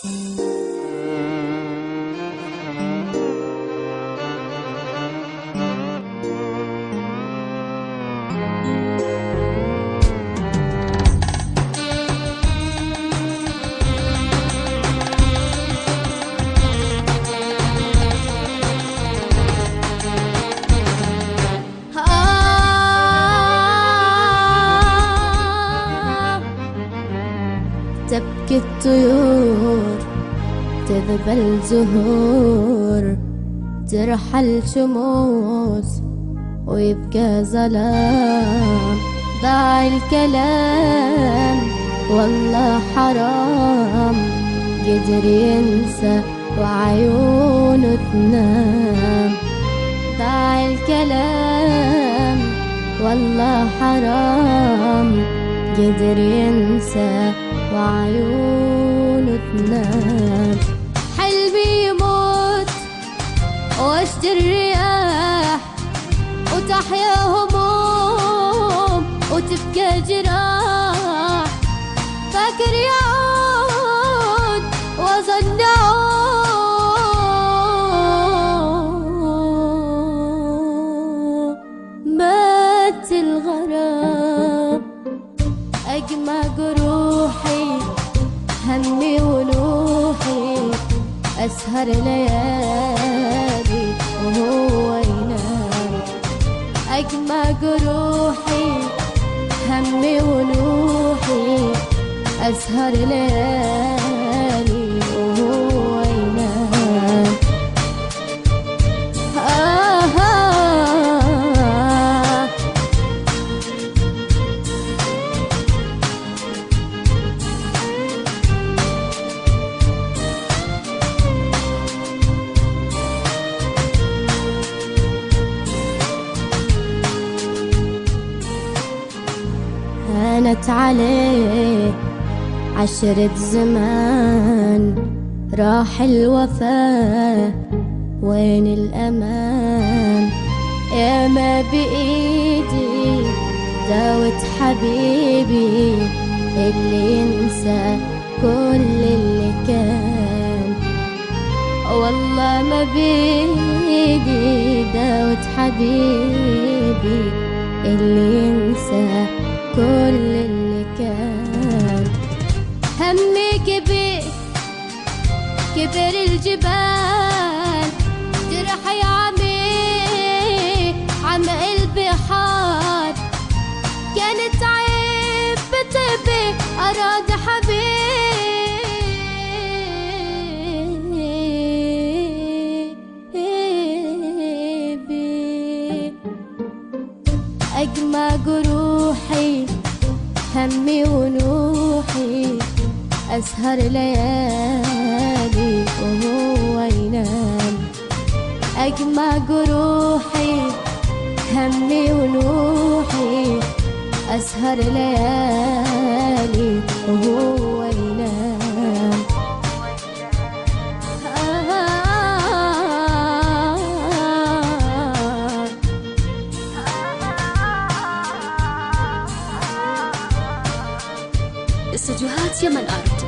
تبكي الطيور، تذبل الزهور، ترحل شموس ويبقى ظلام. ضاع الكلام والله حرام، قدر ينسى وعيونه تنام. ضاع الكلام والله حرام، قدر ينسى وعيونه تنام. حلمي يموت واشجي الرياح، وتحيا هموم وتبقى جراح. فاكر يعود وظن مات الغرام. أجمع جروحي همي ونوحي، أسهر ليالي وهو ينام. أجمع جروحي همي ونوحي، أسهر ليالي وهو ينام. هانت عليه 10 زمان، راح الوفاء وين الأمان. يا ما بإيدي داوت حبيبي، اللي ينسى كل اللي كان. والله ما بإيدي داوت حبيبي، اللي ينسى كل اللي كان. همي كبير كبر الجبال، جرحي عمق البحار. كانت عيب بطبي أراد حبيبي. أجمع جروحي همي ونوحي، أسهر ليالي وهو ينام. أجمع جروحي همي ونوحي، أسهر ليالي وهو ينام. استديوهات يمن آرت.